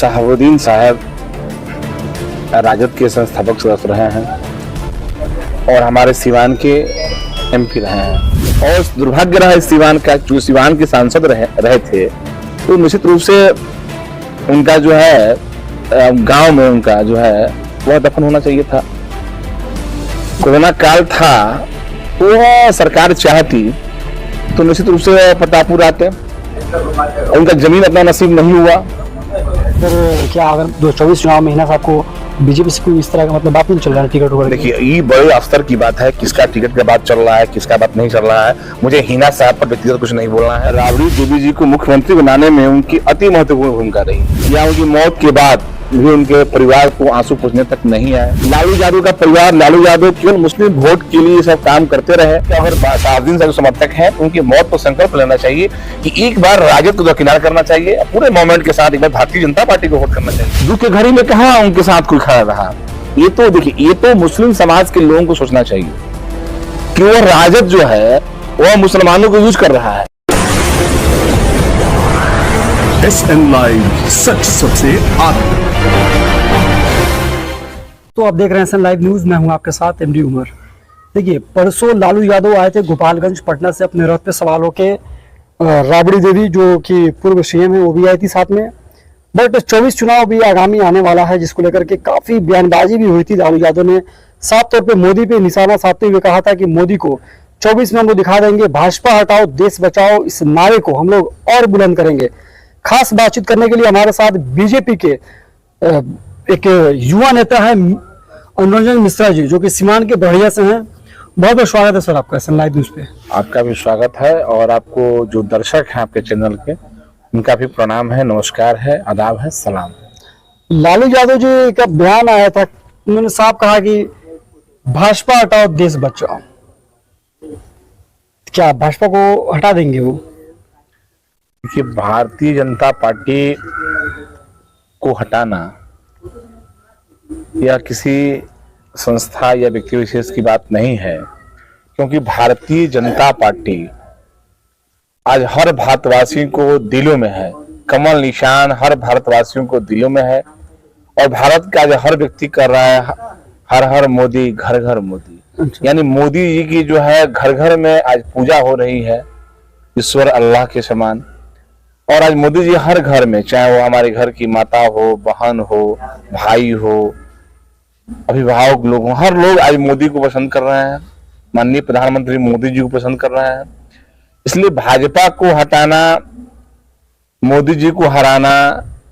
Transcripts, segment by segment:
शहाबुद्दीन साहब राजद के संस्थापक सदस्य रहे हैं और हमारे सिवान के एमपी रहे हैं। और दुर्भाग्य रहा इस सिवान का, जो सिवान के सांसद रहे थे, तो निश्चित रूप से उनका जो है गांव में उनका जो है वह दफन होना चाहिए था। कोरोना काल था, वो सरकार चाहती तो निश्चित रूप से प्रतापपुर आते, उनका जमीन अपना नसीब नहीं हुआ। फिर क्या अगर 2024 चुनाव में हिना साहब को बीजेपी से कोई इस तरह का मतलब बात नहीं चल रहा है टिकट वगैरह? देखिए, ये बड़े स्तर की बात है, किसका टिकट का बात चल रहा है, किसका बात नहीं चल रहा है। मुझे हिना साहब पर व्यक्तिगत कुछ नहीं बोलना है। राबड़ी देवी जी को मुख्यमंत्री बनाने में उनकी अति महत्वपूर्ण भूमिका रही। या उनकी मौत के बाद भी उनके परिवार को आंसू पूछने तक नहीं आए। लालू यादव का परिवार, लालू यादव केवल मुस्लिम वोट के लिए सब काम करते रहे। अगर शहाबुद्दीन साहब समर्थक हैं तो उनकी मौत पर संकल्प लेना चाहिए कि एक बार राजद को दरकिनार करना चाहिए, पूरे मूवमेंट के साथ एक बार भारतीय जनता पार्टी को वोट करना चाहिए। दुख के घड़ी में कहा उनके साथ कोई खड़ा रहा। ये तो देखिए, ये तो मुस्लिम समाज के लोगों को सोचना चाहिए कि वो राजद जो है वो मुसलमानों को यूज कर रहा है। SN लाइव, सच सबसे आगे। तो आप देख रहे हैं SN लाइव न्यूज, मैं हूं आपके साथ MD उमर। देखिए, परसों लालू यादव आए थे गोपालगंज पटना से अपने रथ पे सवार होके। राबड़ी देवी जो कि पूर्व CM है वो भी आई थी साथ में। बट 24 चुनाव भी आगामी आने वाला है, जिसको लेकर के काफी बयानबाजी भी हुई थी। लालू यादव ने साफ तौर पे मोदी पे निशाना साधते हुए कहा था कि मोदी को 24 में हम लोग दिखा देंगे, भाजपा हटाओ देश बचाओ, इस नारे को हम लोग और बुलंद करेंगे। खास बातचीत करने के लिए हमारे साथ बीजेपी के एक युवा नेता है अनुरंजन मिश्रा जी, जो कि सीमान के बढ़िया से हैं। बहुत बहुत स्वागत है सर आपका SN लाइव न्यूज पे। आपका भी स्वागत है और आपको जो दर्शक हैं आपके चैनल के, उनका भी प्रणाम है, नमस्कार है, आदाब है, सलाम है। लालू यादव जी का बयान आया था, उन्होंने साफ कहा कि भाजपा हटाओ देश बचाओ। क्या भाजपा को हटा देंगे वो? देखिए, भारतीय जनता पार्टी को हटाना या किसी संस्था या व्यक्ति विशेष की बात नहीं है, क्योंकि भारतीय जनता पार्टी आज हर भारतवासी को दिलों में है। कमल निशान हर भारतवासियों को दिलों में है और भारत का आज हर व्यक्ति कर रहा है हर हर मोदी, घर घर मोदी। अच्छा। यानी मोदी जी की जो है घर घर में आज पूजा हो रही है, ईश्वर अल्लाह के समान। और आज मोदी जी हर घर में, चाहे वो हमारे घर की माता हो, बहन हो, भाई हो, अभिभावक लोग हो, हर लोग आज मोदी को पसंद कर रहे हैं। माननीय प्रधानमंत्री मोदी जी को पसंद कर रहे हैं। इसलिए भाजपा को हटाना, मोदी जी को हराना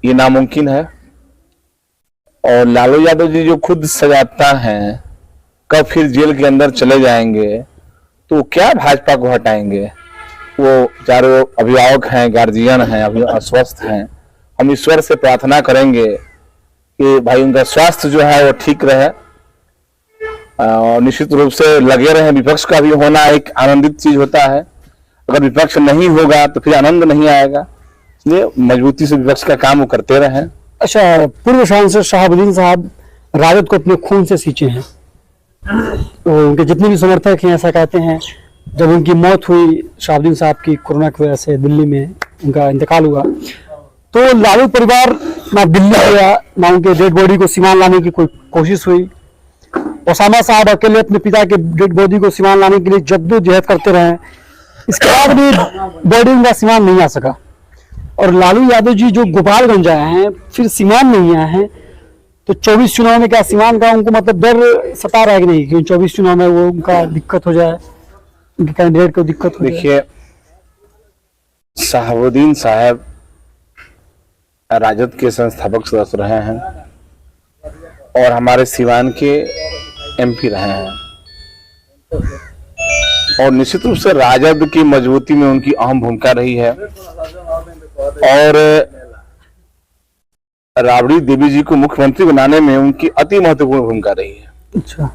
ये नामुमकिन है। और लालू यादव जी जो खुद सजाता है, कब फिर जेल के अंदर चले जाएंगे, तो क्या भाजपा को हटाएंगे? वो चारों अभिभावक हैं, गार्जियन हैं, अभी अस्वस्थ हैं। हम ईश्वर से प्रार्थना करेंगे कि भाई उनका स्वास्थ्य जो है वो ठीक रहे और निश्चित रूप से लगे रहे। विपक्ष का भी होना एक आनंदित चीज होता है। अगर विपक्ष नहीं होगा तो फिर आनंद नहीं आएगा, इसलिए मजबूती से विपक्ष का काम वो करते रहे। अच्छा, पूर्व सांसद शहाबुद्दीन साहब राजद को अपने खून से सींचे हैं, तो उनके जितने भी समर्थक हैं ऐसा कहते हैं। जब उनकी मौत हुई शहाबुद्दीन साहब की, कोरोना की वजह से दिल्ली में उनका इंतकाल हुआ, तो लालू परिवार ना दिल्ली गया, ना उनके डेड बॉडी को सीमान लाने की कोई कोशिश हुई। ओसामा साहब अकेले अपने पिता के डेड बॉडी को सीमान लाने के लिए जद्दोजहद करते रहे। इसके बाद भी बॉडी उनका सीमान नहीं आ सका। और लालू यादव जी जो गोपालगंज आए हैं, फिर सीमान नहीं आए हैं, तो 24 चुनाव में क्या सीमान का उनको मतलब डर सता रहा है कि नहीं कि 24 चुनाव में वो उनका दिक्कत हो जाए, उनके कैंडिडेट को दिक्कत हो? देखिए, शहाबुद्दीन साहब राजद के संस्थापक सदस्य रहे हैं और हमारे सिवान के एमपी रहे हैं और निश्चित रूप से राजद की मजबूती में उनकी अहम भूमिका रही है। और राबड़ी देवी जी को मुख्यमंत्री बनाने में उनकी अति महत्वपूर्ण भूमिका रही है। अच्छा।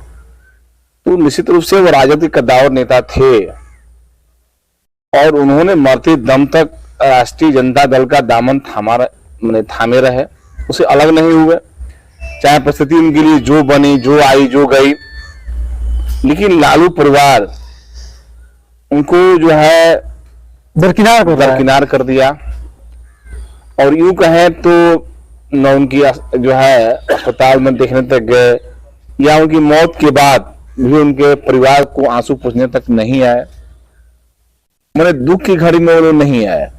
तो निश्चित रूप से वो राजद के कद्दावर नेता थे और उन्होंने मरते दम तक राष्ट्रीय जनता दल का दामन थामे रहे, उसे अलग नहीं हुए, चाहे परिस्थिति उनके लिए जो बनी, जो आई, जो गई। लेकिन लालू परिवार उनको जो है दरकिनार कर दिया। और यूं कहें तो न उनकी जो है अस्पताल में देखने तक गए, या उनकी मौत के बाद भी उनके परिवार को आंसू पूछने तक नहीं आए। मैंने दुख की घड़ी में उन्हें नहीं आए।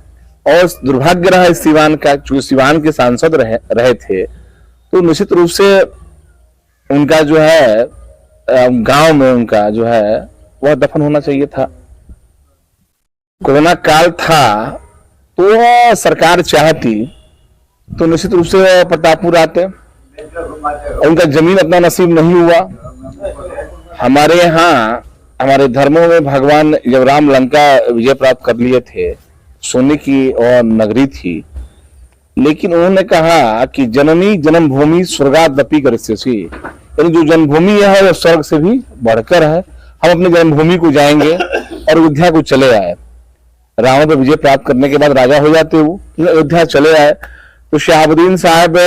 और दुर्भाग्य रहा इस सिवान का, जो सिवान के सांसद रहे थे, तो निश्चित रूप से उनका जो है गांव में उनका जो है वह दफन होना चाहिए था। कोरोना काल था तो सरकार चाहती तो निश्चित रूप से प्रतापपुर आते, उनका जमीन अपना नसीब नहीं हुआ। हमारे यहाँ हमारे धर्मों में भगवान जब राम लंका विजय प्राप्त कर लिए थे, सोने की और नगरी थी, लेकिन उन्होंने कहा कि जननी जन्मभूमि स्वर्गादपि गरीयसी, यानी जो जन्मभूमि है वो स्वर्ग से भी बढ़कर है। हम अपनी जन्मभूमि को जाएंगे और अयोध्या को चले आए। रावण पर विजय प्राप्त करने के बाद राजा हो जाते वो, अयोध्या चले आए। तो शहाबुद्दीन साहब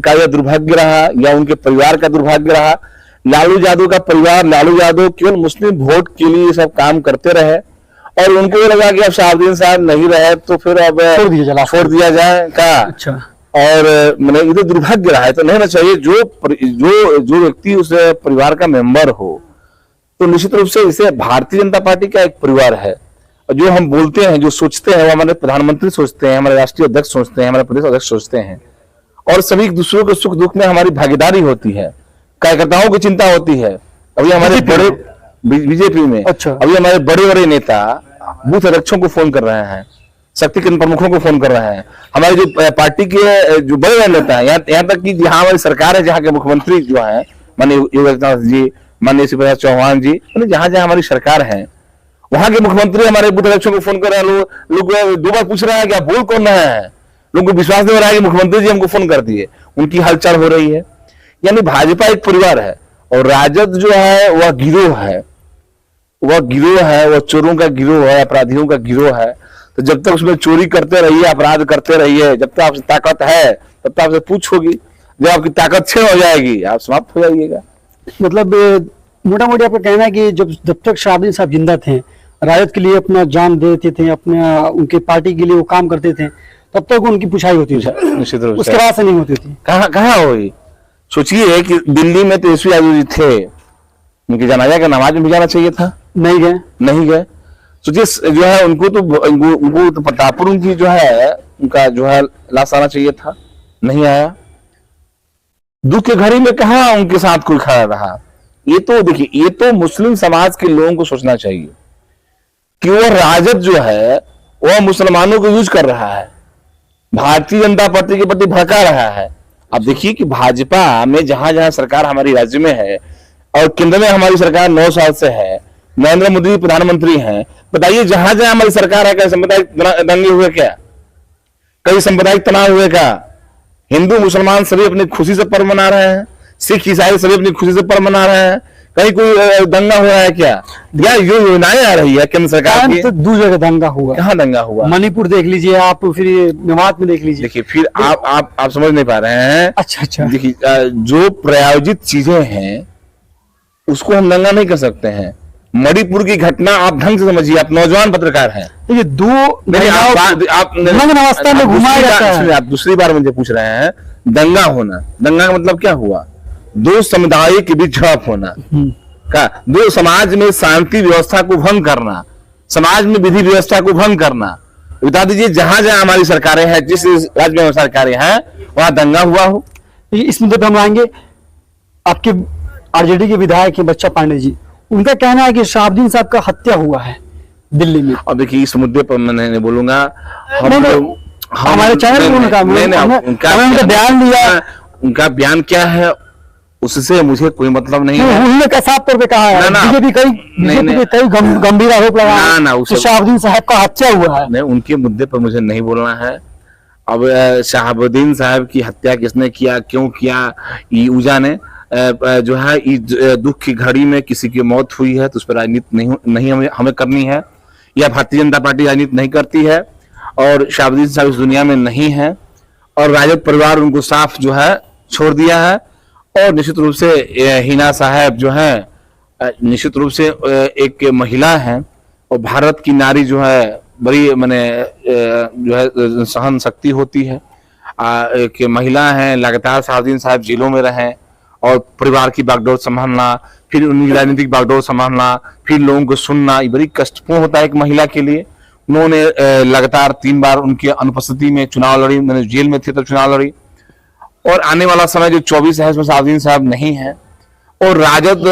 का यह दुर्भाग्य रहा, या उनके परिवार का दुर्भाग्य रहा। लालू यादव का परिवार, लालू यादव केवल मुस्लिम वोट के लिए ये सब काम करते रहे, और उनको ये लगा कि अब शहाबुद्दीन साहब नहीं रहे तो फिर अब छोड़ दिया जाए का। अच्छा। और मैंने ये तो दुर्भाग्य रहा है, तो नहीं होना चाहिए। जो व्यक्ति उस परिवार का मेंबर हो, तो निश्चित रूप से इसे भारतीय जनता पार्टी का एक परिवार है। जो हम बोलते हैं, जो सोचते हैं, वो हमारे प्रधानमंत्री सोचते हैं, हमारे राष्ट्रीय अध्यक्ष सोचते हैं, हमारे प्रदेश अध्यक्ष सोचते हैं, और सभी दूसरों के सुख दुख में हमारी भागीदारी होती है, कार्यकर्ताओं की चिंता होती है। अभी हमारे बड़े बीजेपी में, अच्छा, अभी हमारे बड़े बड़े नेता बूथ अध्यक्षों को फोन कर रहे हैं, शक्ति केंद्र प्रमुखों को फोन कर रहे हैं। हमारे जो पार्टी के जो बड़े बड़े नेता हैं, यहाँ तक कि जहाँ हमारी सरकार है, जहाँ के मुख्यमंत्री जो है माननीय योगी आदित्यनाथ जी, माननीय शिवराज सिंह चौहान जी, जहाँ जहाँ हमारी सरकार है, वहां के मुख्यमंत्री हमारे बूथ अध्यक्षों को फोन कर रहे हैं। लोग 2 बार पूछ रहे हैं कि आप बोल कौन रहे हैं। लोगों को विश्वास नहीं हो रहा है कि मुख्यमंत्री जी हमको फोन कर दिए, उनकी हलचल हो रही है। यानी भाजपा एक परिवार है, और राजद जो है वह गिरोह है, वह चोरों का गिरोह है, अपराधियों का गिरोह है। तो जब तक उसमें चोरी करते रहिए, अपराध करते रहिए, जब तक आपसे ताकत है तब तक आपसे पूछोगी। जब आपकी ताकत क्षीण हो जाएगी, आप समाप्त हो जाइएगा। मतलब मोटा मोटी आपका कहना है कि जब तक शहाबुद्दीन साहब जिंदा थे, राजद के लिए अपना जान देते थे, अपने उनके पार्टी के लिए वो काम करते थे, तब तक उनकी पुछाई होती थी। निश्चित रूप से उसके बाद से नहीं होती थी। कहाँ हुई? सोचिए कि दिल्ली में तेजस्वी यादव जी थे, उनकी जनाजा का नमाज में भी जाना चाहिए था, नहीं गए। सोचिए जो है उनको तो प्रतापपुर उनकी जो है उनका जो है लाश आना चाहिए था, नहीं आया। दुख के घड़ी में कहा उनके साथ कोई खड़ा रहा। ये तो देखिए, ये तो मुस्लिम समाज के लोगों को सोचना चाहिए कि वो राजद जो है वह मुसलमानों को यूज कर रहा है, भारतीय जनता पार्टी के प्रति भड़का रहा है। अब देखिए कि भाजपा में जहां जहां सरकार हमारी राज्य में है, और केंद्र में हमारी सरकार 9 साल से है, नरेंद्र मोदी प्रधानमंत्री हैं, बताइए जहां जहां हमारी सरकार है, कहीं सांप्रदायिक दंगे हुए क्या? कई सांप्रदायिक तनाव हुए क्या? हिंदू मुसलमान सभी अपनी खुशी से पर्व मना रहे हैं, सिख ईसाई सभी अपनी खुशी से पर्व मना रहे हैं। कहीं कोई दंगा हो रहा है क्या? या जो योजनाएं आ रही है केंद्र सरकार की, तो दूसरी जगह दंगा हुआ। कहाँ दंगा हुआ? मणिपुर देख लीजिए आप, फिर मेवात में देख लीजिए। देखिए, फिर आप समझ नहीं पा रहे हैं। अच्छा। देखिए, जो प्रायोजित चीजें हैं उसको हम दंगा नहीं कर सकते हैं। मणिपुर की घटना आप ढंग से समझिए, आप नौजवान पत्रकार हैं। ये अवस्था में घुमाया जाता है। आप दूसरी बार मुझे पूछ रहे हैं दंगा होना, दंगा का मतलब क्या हुआ? 2 समुदाय के बीच झड़प होना का, 2 समाज में शांति व्यवस्था को भंग करना, समाज में विधि व्यवस्था को भंग करना। बता दीजिए जहां जहां हमारी सरकारें हैं, जिस राज्य में हमारी सरकारें हैं, वहां दंगा हुआ हो। इस मुद्दे पर हम आएंगे। आपके आरजेडी के विधायक हैं बच्चा पांडे जी, उनका कहना है कि शहाबुद्दीन साहब का हत्या हुआ है दिल्ली में। अब देखिए, इस मुद्दे पर मैं नहीं बोलूंगा। हमारे चैनल में उनका बयान लिया, उनका बयान क्या है उससे मुझे कोई मतलब नहीं है। उन्होंने साफ तौर पे कहा है, बीजेपी कई गंभीर आरोप लगाया कि शहाबुद्दीन साहब का हत्या हुआ है। नहीं, उनके मुद्दे पर मुझे नहीं बोलना है। अब शहाबुद्दीन साहब की हत्या किसने किया, क्यों किया, ये जाने। जो है दुख की घड़ी में किसी की मौत हुई है तो उस पर राजनीति नहीं हमें करनी है, या भारतीय जनता पार्टी राजनीति नहीं करती है, और शहाबुद्दीन साहब इस दुनिया में नहीं है, और राजद परिवार उनको साफ जो है छोड़ दिया है। और निश्चित रूप से हिना साहब जो है निश्चित रूप से एक महिला है, और भारत की नारी जो है बड़ी जो है सहन शक्ति होती है। एक महिला हैं, लगातार शहाबुद्दीन साहब जेलों में रहे और परिवार की बागडोर संभालना, फिर उनकी राजनीतिक बागडोर संभालना, फिर लोगों को सुनना, ये बड़ी कष्टपूर्ण होता है एक महिला के लिए। उन्होंने लगातार 3 बार उनकी अनुपस्थिति में चुनाव लड़ी, मैंने जेल में थे तब चुनाव लड़ी, और आने वाला समय जो 24 है उसमें शहाबुद्दीन साहब नहीं है, और राजद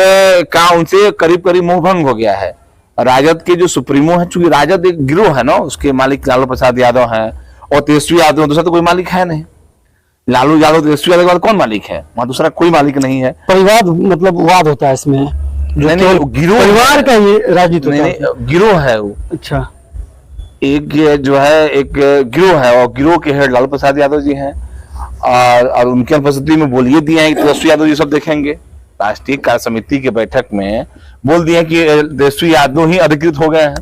का उनसे करीब करीब मोह भंग हो गया है। राजद के जो सुप्रीमो है, चूंकि राजद एक गिरोह है ना, उसके मालिक लालू प्रसाद यादव हैं और तेजस्वी यादव, दूसरा तो कोई मालिक है नहीं। लालू यादव तेजस्वी यादव के बाद कौन मालिक है? वहां दूसरा कोई मालिक नहीं है। परिवार मतलब वाद होता है इसमें, नहीं, वो गिरोह परिवार का ये राजनीति नहीं, गिरोह है वो। अच्छा, एक जो है एक गिरोह है, और गिरोह के हेड लालू प्रसाद यादव जी हैं, और उनकी अनुपस्थिति में बोल ये दिया है कि तेजस्वी यादव जी सब देखेंगे। राष्ट्रीय कार्य समिति की बैठक में बोल दिया कि तेजस्वी यादव ही अधिकृत हो गए हैं,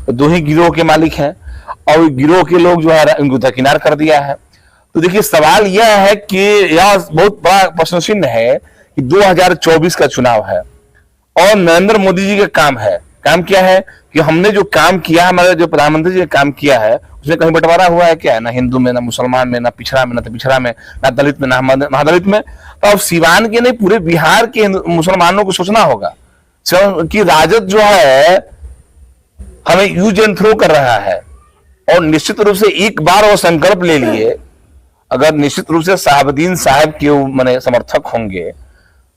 तो 2 ही गिरोह के मालिक हैं, और गिरोह के लोग जो है उनको दरकिनार कर दिया है। तो देखिए, सवाल यह है कि यह बहुत बड़ा प्रश्न चिन्ह है कि 2024 का चुनाव है और नरेंद्र मोदी जी का काम है। काम क्या है कि हमने जो काम किया, हमारे जो प्रधानमंत्री जी ने काम किया है, उसमें कहीं बंटवारा हुआ है क्या? ना हिंदू में, ना मुसलमान में, ना पिछड़ा में, ना पिछड़ा में, ना दलित में, ना महादलित में। तो अब सिवान के नहीं, पूरे बिहार के मुसलमानों को सोचना होगा कि राजद जो है हमें यूज एंड थ्रो कर रहा है, और निश्चित रूप से एक बार वो संकल्प ले लिए, अगर निश्चित रूप से शहाबुद्दीन साहब के माने समर्थक होंगे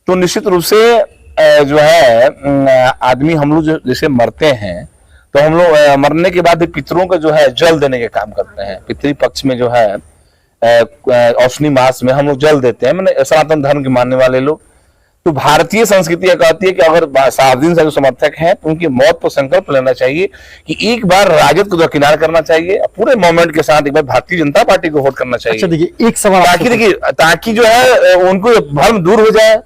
तो निश्चित रूप से जो है आदमी, हम लोग जैसे मरते हैं तो हम लोग मरने के बाद पितरों का जो है जल देने के काम करते हैं। पितृ पक्ष में जो है औसनी मास में हम लोग जल देते हैं, मैंने सनातन धर्म के मानने वाले लोग। तो भारतीय संस्कृति यह कहती है कि अगर शहाबुद्दीन साहब समर्थक हैं तो उनकी मौत पर संकल्प लेना चाहिए कि एक बार राजद को दरकिनार करना चाहिए, पूरे मूवमेंट के साथ एक बार भारतीय जनता पार्टी को वोट करना चाहिए। अच्छा, देखिए एक सवाल, ताकि जो है उनको भ्रम दूर हो जाए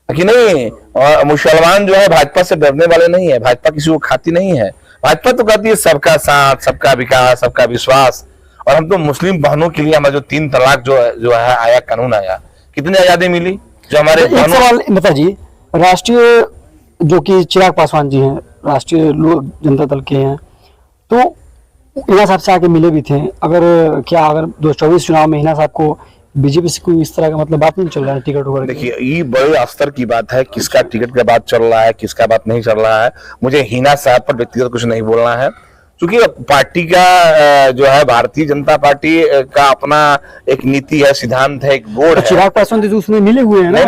कि नहीं, और मुसलमान जो है भाजपा से डरने वाले नहीं है, भाजपा किसी को खाती नहीं है। भाजपा तो कहती है सबका साथ, सबका विकास, सबका विश्वास। और हम तो मुस्लिम बहनों के लिए हमारा जो 3 तलाक जो है आया, कानून आया, कितनी आजादी मिली जो हमारे। एक सवाल नेता जी, राष्ट्रीय जो कि चिराग पासवान जी हैं, राष्ट्रीय लोक जनता दल के हैं, तो हिना साहब से आके मिले भी थे। अगर 2024 चुनाव में हिना साहब को बीजेपी से कोई इस तरह का मतलब बात नहीं चल रहा है टिकट वगैरह? देखिए, ये बड़े स्तर की बात है, किसका टिकट का बात चल रहा है, किसका बात नहीं चल रहा है। मुझे हिना साहब पर व्यक्तिगत कुछ नहीं बोलना है, क्योंकि पार्टी का जो है, भारतीय जनता पार्टी का अपना एक नीति है, सिद्धांत है, एक बोर्ड है। चिराग पासवान जी उसमें मिले हुए हैं ना,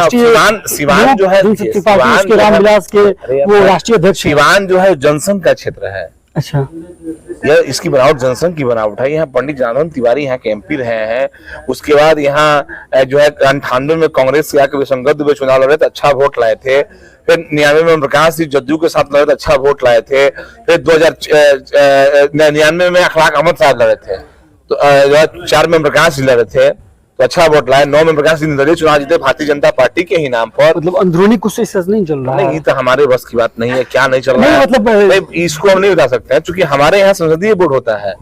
सिवान जो है, रामविलास के वो राष्ट्रीय अध्यक्ष। सिवान जो है जनसंघ का क्षेत्र है। अच्छा, यह इसकी बनावट जनसंघ की बनावट है। यहाँ पंडित जनार्दन तिवारी यहाँ के एमपी रहे हैं। उसके बाद यहाँ जो है 98 में कांग्रेस से आकर विसंगत में चुनाव लड़े थे, अच्छा वोट लाए थे। फिर 99 में प्रकाश जी जदयू के साथ लड़े थे, अच्छा वोट लाए थे। फिर 2099 में अखलाक अहमद साहब लड़े थे, तो 2004 में प्रकाश जी लड़े थे, तो अच्छा वोट लाए। 9 में प्रकाश जी निर्दलीय चुनाव जीते भारतीय जनता पार्टी के ही नाम पर। मतलब अंदरूनी कुछ नहीं चल रहा है? नहीं, तो हमारे बस की बात नहीं है, क्या नहीं चल रहा है मतलब इसको हम नहीं बता सकते हैं, क्योंकि हमारे यहाँ संसदीय बोर्ड होता है।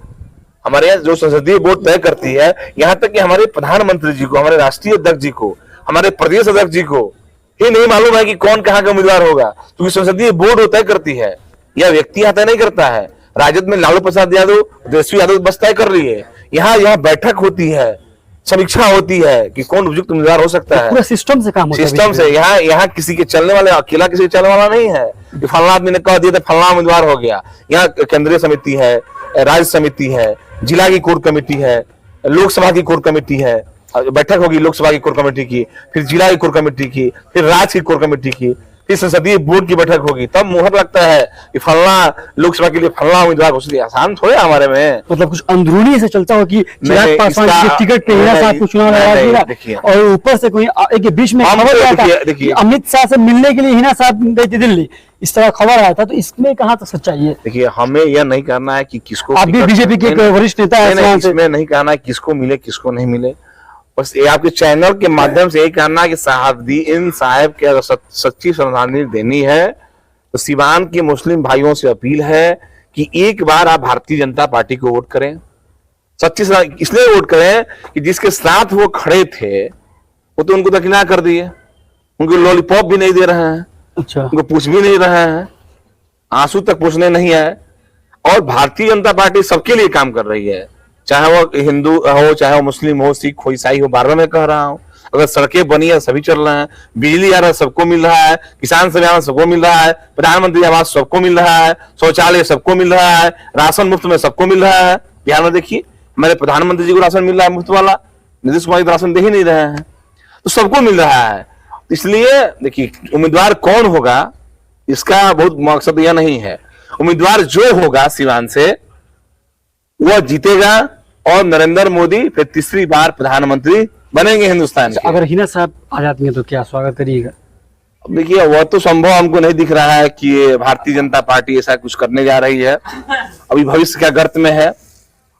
हमारे यहाँ जो संसदीय बोर्ड तय करती है, यहाँ तक कि हमारे प्रधानमंत्री जी को, हमारे राष्ट्रीय अध्यक्ष जी को, हमारे प्रदेश अध्यक्ष जी को ये नहीं मालूम है कि कौन कहाँ का उम्मीदवार होगा, क्योंकि संसदीय बोर्ड तय करती है, यह व्यक्ति यहाँ तय नहीं करता है। राजद में लालू प्रसाद यादव, तेजस्वी यादव बस तय कर रही है। यहाँ बैठक होती है, समीक्षा होती है कि कौन उपयुक्त उम्मीदवार हो सकता है। पूरा सिस्टम से काम होता है, सिस्टम से। यहाँ किसी के चलने वाले, अकेला किसी के चलने वाला नहीं है कि फलना आदमी ने कह दिया तो फलना उम्मीदवार हो गया। यहाँ केंद्रीय समिति है, राज्य समिति है, जिला की कोर कमेटी है, लोकसभा की कोर कमेटी है, बैठक होगी लोकसभा की कोर कमेटी की, फिर जिला की कोर कमेटी की, फिर राज्य की कोर कमेटी की, फिर संसदीय बोर्ड की बैठक होगी, तब मुहर लगता है कि फलना लोकसभा के लिए फलना उम्मीदवार घोषित। आसान थोड़े हमारे में, मतलब कुछ अंदरूनी से चलता हो कि चिराग पासवान के टिकट पे हिना साहब को चुनाव लड़ा दिया, और ऊपर से कोई एक बीच में खबर आया था कि अमित शाह से मिलने के लिए हिना साहब गई थी दिल्ली, इस तरह खबर आया था। तो इसमें कहाँ तक सच्चाई है? देखिए, हमें यह नहीं कहना है कि किसको, आप भी बीजेपी के वरिष्ठ नेता है, इसमें नहीं कहना है किसको मिले किसको नहीं मिले। बस ये आपके चैनल के माध्यम से यही कहना है कि शहाबुद्दीन साहब के अगर सच्ची श्रद्धांजलि देनी है तो सिवान के मुस्लिम भाइयों से अपील है कि एक बार आप भारतीय जनता पार्टी को वोट करें। सच्ची इसलिए वोट करें कि जिसके साथ वो खड़े थे वो तो उनको दरकिनार कर दिए, उनको लॉलीपॉप भी नहीं दे रहे हैं, अच्छा, उनको पूछ भी नहीं रहे हैं, आंसू तक पूछने नहीं है। और भारतीय जनता पार्टी सबके लिए काम कर रही है, चाहे वो हिंदू हो, चाहे वो मुस्लिम हो, सिख हो, ईसाई हो, बार बार मैं कह रहा हूँ, अगर सड़कें बनी है सभी चल रहे हैं, बिजली आ रहा है सबको मिल रहा है, किसान सम्मान सबको मिल रहा है, प्रधानमंत्री आवास सबको मिल रहा है, शौचालय सबको मिल रहा है, राशन मुफ्त में सबको मिल रहा है। बिहार में देखिए हमारे प्रधानमंत्री जी को राशन मिल रहा है मुफ्त वाला, नीतीश कुमार जी राशन दे ही नहीं रहे हैं, तो सबको मिल रहा है। इसलिए देखिए उम्मीदवार कौन होगा इसका बहुत मकसद यह नहीं है, उम्मीदवार जो होगा सिवान से वह जीतेगा और नरेंद्र मोदी फिर तीसरी बार प्रधानमंत्री बनेंगे हिंदुस्तान के। अगर हिना साहब आ जाती हैं तो क्या स्वागत करिएगा? अब देखिए वह तो संभव हमको नहीं दिख रहा है कि ये भारतीय जनता पार्टी ऐसा कुछ करने जा रही है, अभी भविष्य का गर्त में है।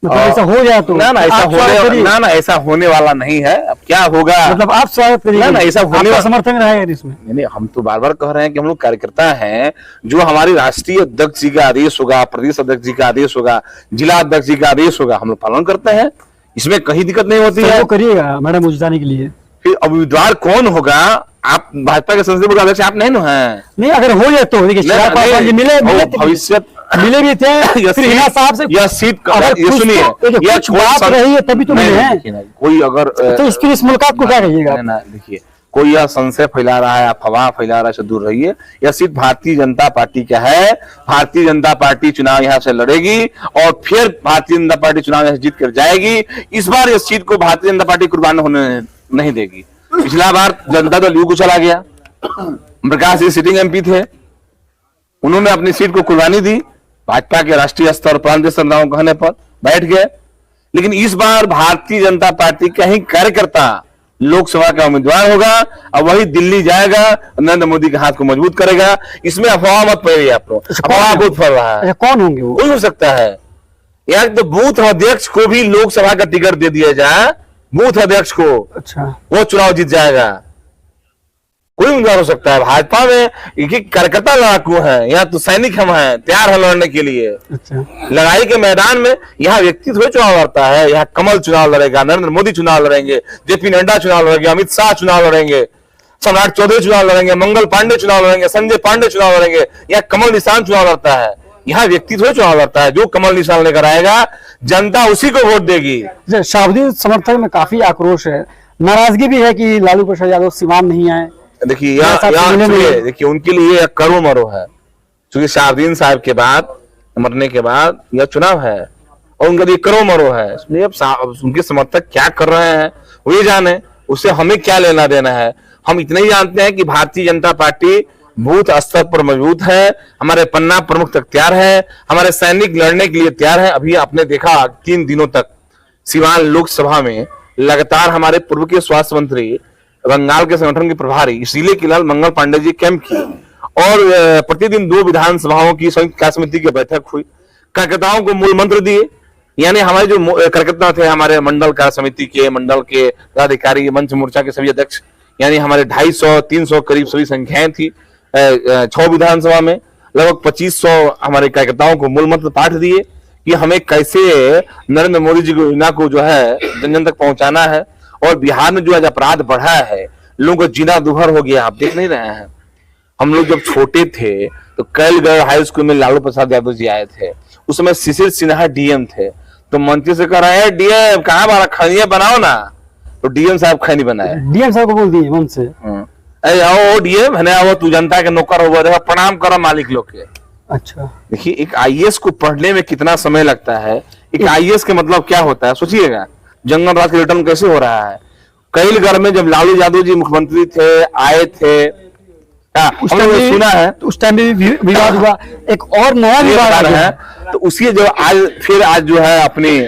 मतलब ऐसा हो जाए तो ना ऐसा होने वाला नहीं है। अब क्या होगा, मतलब आप स्वागत करिएगा? ना ऐसा होने वाला समर्थन रहेगा इसमें? नहीं, हम तो बार बार कह रहे हैं कि हम लोग कार्यकर्ता हैं, जो हमारी राष्ट्रीय अध्यक्ष जी का आदेश होगा, प्रदेश अध्यक्ष जी का आदेश होगा, जिला अध्यक्ष जी का आदेश होगा, हम लोग पालन करते हैं, इसमें कहीं दिक्कत नहीं होती है। तो करिएगा मैडम मुझे जाने के लिए। फिर उम्मीदवार कौन होगा? आप भाजपा के संसदीय बोर्ड अध्यक्ष आप नहीं ना हैं? नहीं, अगर हो जाए तो देखिए चिराग पासवान जी मिले भविष्य मिले भी थे, फिर हिना साहब से यह सीट अगर ये सुनिए, यह कुछ बात रही है तभी तो मिले हैं। कोई अगर तो इसके इस मुलाकात को क्या कहिएगा? ना देखिए कोई यह संशय फैला रहा है, अफवाह फैला रहा है, से दूर रहिए। यह सीट भारतीय जनता पार्टी का है, भारतीय जनता पार्टी चुनाव यहाँ से लड़ेगी और फिर भारतीय जनता पार्टी चुनाव यहाँ से जीत कर जाएगी। इस बार इस सीट को भारतीय जनता पार्टी कुर्बान होने नहीं देगी। पिछला बार जनता दल यू को चला गया, प्रकाश जी सिटिंग एमपी थे, उन्होंने अपनी सीट को कुर्बानी दी, भाजपा के राष्ट्रीय स्तर और प्रांतीय संस्थाओं कहने पर बैठ गए। लेकिन इस बार भारतीय जनता पार्टी का ही कार्यकर्ता लोकसभा का उम्मीदवार होगा और वही दिल्ली जाएगा, नरेंद्र मोदी के हाथ को मजबूत करेगा। इसमें अफवाह मत पड़िए आप लोग, अफवाह बहुत फैल रहा है। कौन होंगे वो? कोई हो सकता है यार, तो बूथ अध्यक्ष को भी लोकसभा का टिकट दे दिया जाए, बूथ अध्यक्ष को, अच्छा वो चुनाव जीत जाएगा। कोई उम्मीदवार हो सकता है। भाजपा में कार्यकर्ता लड़ाकू है, यहाँ तो सैनिक हम हैं, तैयार है लड़ने के लिए। अच्छा, लड़ाई के मैदान में यहाँ व्यक्ति थोड़े चुनाव लड़ता है, यहाँ कमल चुनाव लड़ेगा, नरेंद्र मोदी चुनाव लड़ेंगे, जेपी नड्डा चुनाव लड़ेंगे, अमित शाह चुनाव लड़ेंगे, सम्राट चौधरी चुनाव लड़ेंगे, मंगल पांडे चुनाव लड़ेंगे, संजय पांडे चुनाव लड़ेंगे। यहाँ कमल निशान चुनाव लड़ता है, यहाँ व्यक्ति थोड़े चुनाव लड़ता है। जो कमल निशान लेकर आएगा जनता उसी को वोट देगी। शहाबुद्दीन समर्थक में काफी आक्रोश है, नाराजगी भी है कि लालू प्रसाद यादव सिवान नहीं आए। देखिए देखिए उनके लिए यह करो मरो है, क्योंकि शहाबुद्दीन साहब के बाद मरने के बाद यह चुनाव है और उनका लिए करो मरो है। इसलिए अब उनके समर्थक क्या कर रहे हैं वो जाने, उससे हमें क्या लेना देना है। हम इतना ही जानते हैं कि भारतीय जनता पार्टी बूथ स्तर पर मजबूत है, हमारे पन्ना प्रमुख तक तैयार है, हमारे सैनिक लड़ने के लिए तैयार है। अभी आपने देखा 3 दिनों तक सिवान लोकसभा में लगातार हमारे पूर्व के स्वास्थ्य मंत्री, बंगाल के संगठन के प्रभारी इसीलिए किलाल मंगल पांडे जी कैंप की और प्रतिदिन 2 विधानसभाओं की संयुक्त कार्य समिति की बैठक हुई, कार्यकर्ताओं को मूल मंत्र दिए। यानी हमारे जो कार्यकर्ता थे, हमारे मंडल कार्य समिति के, मंडल के पदाधिकारी, मंच मोर्चा के सभी अध्यक्ष, यानी हमारे 250-300 करीब सभी संख्याएं थी 6 विधानसभा में। लगभग 2500 हमारे कार्यकर्ताओं को मूल मंत्र पाठ दिए कि हमें कैसे नरेंद्र मोदी जी को जो है जन जन तक पहुंचाना है। और बिहार में जो आज अपराध बढ़ा है, लोगों को जीना दुभर हो गया, आप देख नहीं रहे हैं। हम लोग जब छोटे थे तो कैलगढ़ हाई स्कूल में लालू प्रसाद यादव जी आए थे, उस समय शिशिर सिन्हा डीएम थे, तो मंत्री से कह रहे हैं डीएम कहाँ बारा खैनिया बनाओ ना, तो डीएम साहब खैनी बनाए। डीएम साहब को बोल दिए मन से, अरे आओ डीएम है आओ, तू जनता के नौकर हो, प्रणाम करो मालिक लोग के। अच्छा, देखिए एक आईएएस को पढ़ने में कितना समय लगता है। एक आईएएस के मतलब क्या होता है सोचिएगा, जंगल राज का रिटर्न कैसे हो रहा है। कैलगढ़ में जब लालू यादव जी मुख्यमंत्री थे, आए थे, हमने सुना है, तो उस टाइम भी विवाद हुआ, एक और नया विवाद है। तो उसी जो आज जो है अपने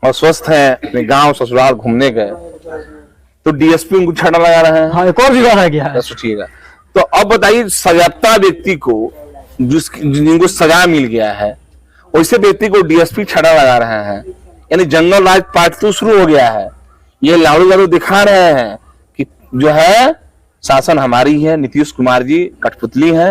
अस्वस्थ है, अपने गांव ससुराल घूमने गए तो डीएसपी उनको छाटा लगा रहे हैं। हाँ, एक और विवाद आ गया है। सोचिएगा, तो अब बताइए सजायाफ्ता व्यक्ति को जिनको सजा मिल गया है, वैसे व्यक्ति को डीएसपी छाटा लगा रहे हैं। यानी जंगल राज पार्ट 2 शुरू हो गया है। ये लालू यादव दिखा रहे हैं कि जो है शासन हमारी है, नीतीश कुमार जी कठपुतली है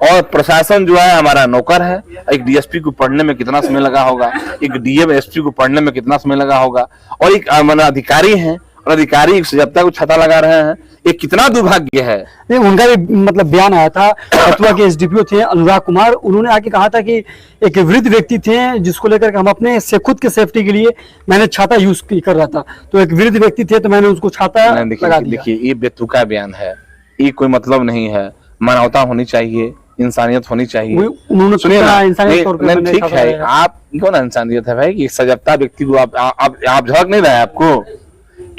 और प्रशासन जो है हमारा नौकर है। एक डीएसपी को पढ़ने में कितना समय लगा होगा, एक डीएम एसपी को पढ़ने में कितना समय लगा होगा, और एक अधिकारी है और अधिकारी एक सजगता को छाता लगा रहे हैं। ये कितना दुर्भाग्य है। नहीं, उनका भी मतलब बयान आया था, कठुआ के एसडीपीओ थे अनुराग कुमार, उन्होंने आके कहा था कि एक वृद्ध व्यक्ति थे जिसको लेकर के हम अपने से खुद के सेफ्टी के लिए मैंने छाता यूज कर रहा था, तो एक वृद्ध व्यक्ति थे तो मैंने उसको छाता लगा दिया। देखिए ये बेतुका बयान है, ये कोई मतलब नहीं है। मानवता होनी चाहिए, इंसानियत होनी चाहिए। उन्होंने सुनिए ना, इंसानियत तौर पे नहीं मैंने ठीक छाता है, लगाया। आप क्यों ना इंसानियत है भाई कि सजगता व्यक्ति को आप झलक नहीं रहा है आपको,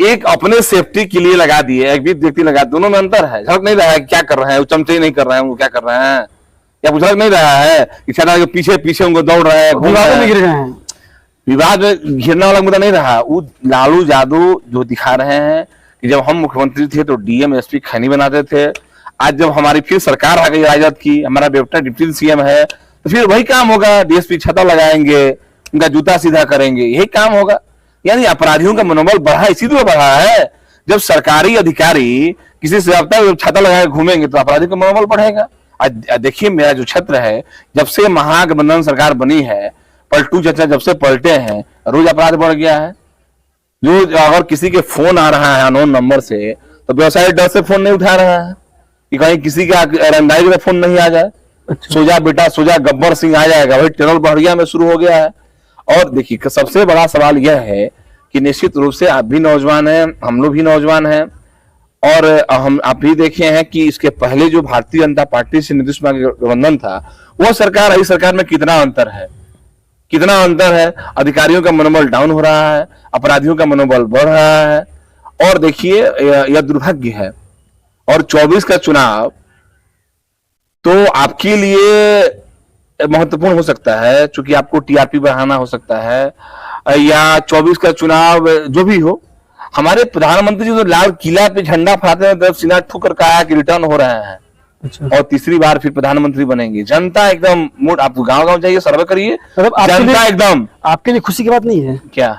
एक अपने सेफ्टी के लिए लगा दिए, एक भी व्यक्ति लगा, दोनों में अंतर है। झलक नहीं रहा है क्या कर रहे हैं, वो चमचे नहीं कर रहे हैं, वो क्या कर रहे हैं, या झलक नहीं रहा है कि छाता के पीछे पीछे उनको दौड़ रहे हैं, विवादों में गिर गए हैं। विवाद में घिरने वाला मुद्दा नहीं रहा। वो लालू यादव जो दिखा रहे हैं कि जब हम मुख्यमंत्री थे तो डीएम एसपी खैनी बनाते थे, आज जब हमारी फिर सरकार आ गई राजद की, हमारा बेटा डिप्टी सीएम है, तो फिर वही काम होगा, डीएसपी छाता लगाएंगे, उनका जूता सीधा करेंगे, यही काम होगा। यानी अपराधियों का मनोबल बढ़ा इसीलिए बढ़ा है, जब सरकारी अधिकारी किसी से छाता लगाए घूमेंगे तो अपराधी का मनोबल बढ़ेगा। आज देखिए मेरा जो क्षेत्र है, जब से महागठबंधन सरकार बनी है, पलटू चाचा जब से पलटे हैं, रोज अपराध बढ़ गया है। जो अगर किसी के फोन आ रहा है अननोन नंबर से, तो व्यवसायी डर से फोन नहीं उठा रहा है कि कहीं किसी का रंगदारी का फोन नहीं आ जाए। सोजा बेटा सोजा गब्बर सिंह आ जाएगा, वही टनल बढ़िया में शुरू हो गया है। और देखिए सबसे बड़ा सवाल यह है कि निश्चित रूप से आप भी नौजवान हैं, हम लोग भी नौजवान हैं, और हम आप भी देखे हैं कि इसके पहले जो भारतीय जनता पार्टी से नीतीश कुमार का गठबंधन था, वो सरकार इस सरकार में कितना अंतर है, कितना अंतर है। अधिकारियों का मनोबल डाउन हो रहा है, अपराधियों का मनोबल बढ़ रहा है, और देखिए यह दुर्भाग्य है। और 24 का चुनाव तो आपके लिए महत्वपूर्ण हो सकता है, क्योंकि आपको टीआरपी बढ़ाना हो सकता है, या 24 का चुनाव जो भी हो, हमारे प्रधानमंत्री जी तो लाल किला पे झंडा फहराते हैं, तब सीना ठोकर कहा कि रिटर्न हो रहे हैं। अच्छा। और तीसरी बार फिर प्रधानमंत्री बनेंगे। जनता एकदम मूड, आप गांव गांव जाइए, सर्वे करिए, मतलब जनता एकदम। आपके लिए खुशी की बात नहीं है क्या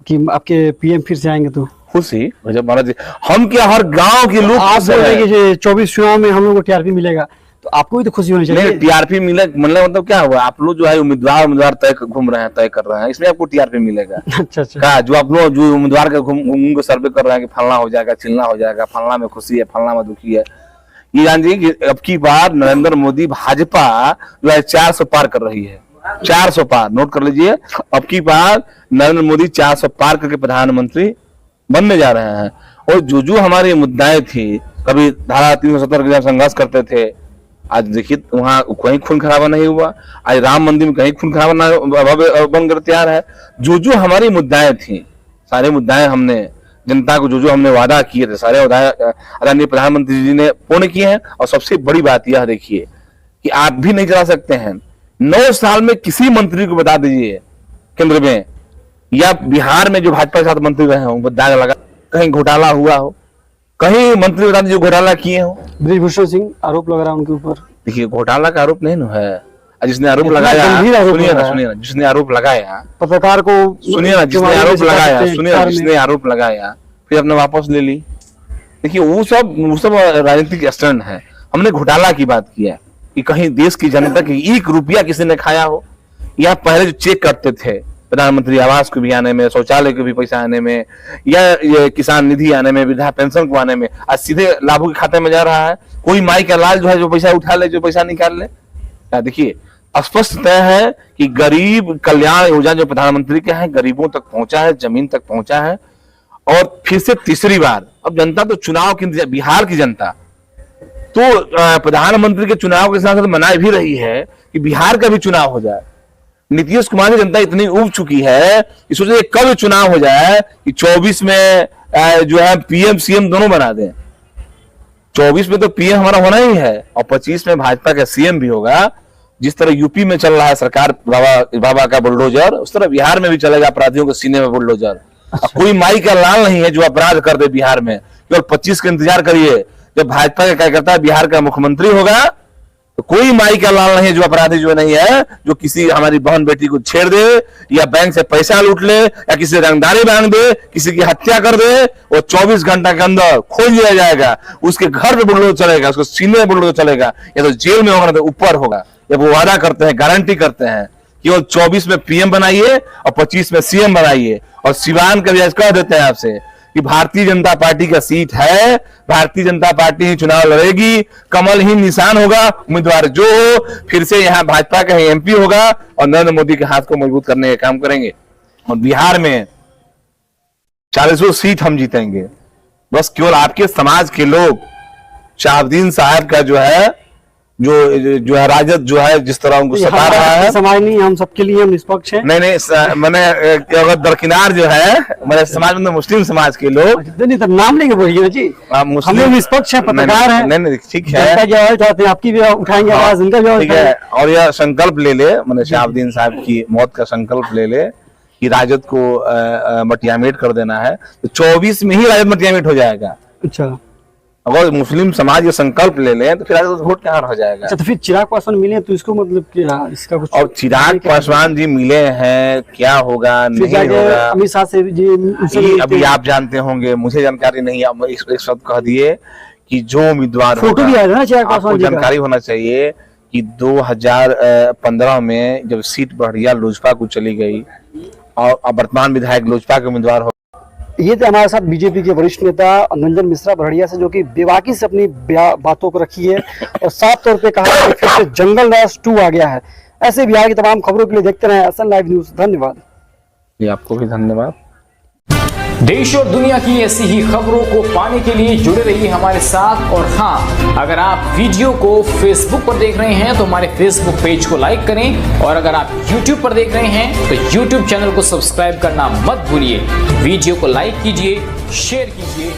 कि आपके पीएम फिर से आएंगे? तो खुशी जब महाराज जी, हम क्या हर गांव के लोग आप खुश बोल रहे हैं। हैं कि 24 चुनाव में हम लोग को टीआरपी मिलेगा, तो आपको भी तो खुशी होनी चाहिए। नहीं, टीआरपी मिले मतलब क्या हुआ, आप लोग जो है उम्मीदवार तय घूम रहे हैं, तय कर रहे हैं, इसमें आपको टीआरपी मिलेगा। अच्छा अच्छा। क्या जो आप लोग जो उम्मीदवार का घूम के सर्वे कर रहे हैं कि फलना हो जाएगा, चिलना हो जाएगा, फलना में खुशी है, फलना में दुखी है, ये जान जी कि अब की बार नरेंद्र मोदी भाजपा जो है 400 पार कर रही है, 400 पार, नोट कर लीजिए। अब की बार नरेंद्र मोदी 400 पार करके प्रधानमंत्री बनने जा रहे हैं। और जो हमारी मुद्दाएं थी, कभी धारा 370 के खिलाफ संघर्ष करते थे, आज देखिए वहां कहीं खून खराबा नहीं हुआ, आज राम मंदिर में कहीं खून खराबा बनकर तैयार है। जो हमारी मुद्दाएं थी, सारे मुद्दाएं हमने जनता को जो हमने वादा किए थे, सारे आदरणीय प्रधानमंत्री जी ने पूर्ण किए हैं। और सबसे बड़ी बात यह देखिए कि आप भी नहीं चला सकते हैं। 9 साल में किसी मंत्री को बता दीजिए केंद्र में या बिहार में जो भाजपा के साथ मंत्री रहे हों, दाग लगा, कहीं घोटाला हुआ हो, कहीं मंत्री बता दीजिए घोटाला किए हो। ब्रिजभूषण सिंह आरोप लग रहा है उनके ऊपर। देखिए घोटाला का आरोप नहीं है, जिसने आरोप इतना लगाया, गंभीर आरोप सुनिए लगाया। ना, जिसने आरोप लगाया, पत्रकार को सुनिए ना, जिसने आरोप लगाया, सुनिए ना, जिसने आरोप लगाया फिर अपने वापस ले ली। देखिए वो सब राजनीतिक स्टैंड है। हमने घोटाला की बात किया कि कहीं देश की जनता की 1 रुपया किसी ने खाया हो, या पहले जो चेक करते थे प्रधानमंत्री आवास को भी आने में, शौचालय को भी पैसा आने में, या ये किसान निधि आने में, वृद्धा पेंशन को आने में, आज सीधे लाभों के खाते में जा रहा है। कोई माई का लाल जो है जो पैसा उठा ले, जो पैसा निकाल ले। देखिए स्पष्ट तय है कि गरीब कल्याण योजना जो प्रधानमंत्री का है, गरीबों तक पहुंचा है, जमीन तक पहुंचा है। और फिर से तीसरी बार अब जनता तो चुनाव की, बिहार की जनता तो प्रधानमंत्री के चुनाव के साथ साथ मना भी रही है कि बिहार का भी चुनाव हो जाए। नीतीश कुमार की जनता इतनी उब चुकी है कि सोचे कब चुनाव हो जाए कि 24 में जो है पीएम सीएम दोनों बना दें। 24 में तो पीएम हमारा होना ही है, और 25 में भाजपा का सीएम भी होगा। जिस तरह यूपी में चल रहा है सरकार बाबा का बुलडोजर, उस तरह बिहार में भी चलेगा अपराधियों के सीने में बुलडोजर। कोई माई का लाल नहीं है जो अपराध कर दे बिहार में। केवल 25 का इंतजार करिए, जब भाजपा का कार्यकर्ता बिहार का मुख्यमंत्री होगा तो कोई माई का लाल नहीं है जो अपराधी जो नहीं है, जो किसी हमारी बहन बेटी को छेड़ दे, या बैंक से पैसा लूट ले, या किसी रंगदारी मांग दे, किसी की हत्या कर दे, वो 24 घंटा के अंदर खोज लिया जाएगा। उसके घर पे बुलडोजर चलेगा, उसको सीने में बुलडोजर चलेगा, या तो जेल में होगा ना तो ऊपर होगा। जब वो वादा करते हैं, गारंटी करते हैं कि वो 24 में पीएम बनाइए और 25 में सीएम बनाइए। और सिवान का भी कह देते हैं आपसे कि भारतीय जनता पार्टी का सीट है, भारतीय जनता पार्टी ही चुनाव लड़ेगी, कमल ही निशान होगा, उम्मीदवार जो हो फिर से यहाँ भाजपा का ही एमपी होगा और नरेंद्र मोदी के हाथ को मजबूत करने का काम करेंगे। और बिहार में 40 सीट हम जीतेंगे। बस केवल आपके समाज के लोग शहाबुद्दीन साहब का जो है राजद जो है जिस तरह उनको सता रहा है, समाज नहीं, हम सबके लिए हम निष्पक्ष हैं। नहीं मैंने अगर दरकिनार जो है मेरे समाज में मुस्लिम समाज के लोग नहीं तो नाम लेके बोलिए ना जी, हम लोग निष्पक्ष हैं, पत्रकार हैं। नहीं ठीक है, जनता की आवाज चाहते हैं, आपकी भी उठाएंगे आवाज, उनका भी ठीक है। और यह संकल्प ले ले, मैंने शहाबुद्दीन साहब की मौत का संकल्प ले ले कि राजद को मटियामेट कर देना है, तो 24 में ही राजद मटियामेट हो जाएगा। अच्छा, अगर मुस्लिम समाज ये संकल्प ले ले तो फिर वोट कहाँ हो जाएगा। अच्छा, तो फिर चिराग पासवान मिले तो इसको मतलब क्या इसका कुछ, और चिराग पासवान जी मिले हैं, क्या होगा नहीं होगा अमित शाह से जी अभी आप जानते होंगे, मुझे जानकारी नहीं। अब एक शब्द कह दिए कि जो उम्मीदवार फोटो भी आया ना चिराग आपको पासवान जी जानकारी होना चाहिए कि 2015 में जब सीट बढ़िया लोजपा को चली गई और वर्तमान विधायक लोजपा के उम्मीदवार हो। ये थे हमारे साथ बीजेपी के वरिष्ठ नेता अंजन मिश्रा बरहड़िया से, जो कि बेबाकी से अपनी बातों को रखी है और साफ तौर पे कहा कि फिर से जंगल राज 2 आ गया है। ऐसे बिहार की तमाम खबरों के लिए देखते रहें एसएन लाइव न्यूज। धन्यवाद। जी आपको भी धन्यवाद। देश और दुनिया की ऐसी ही खबरों को पाने के लिए जुड़े रहिए हमारे साथ। और हाँ, अगर आप वीडियो को फेसबुक पर देख रहे हैं तो हमारे फेसबुक पेज को लाइक करें, और अगर आप यूट्यूब पर देख रहे हैं तो यूट्यूब चैनल को सब्सक्राइब करना मत भूलिए। वीडियो को लाइक कीजिए, शेयर कीजिए।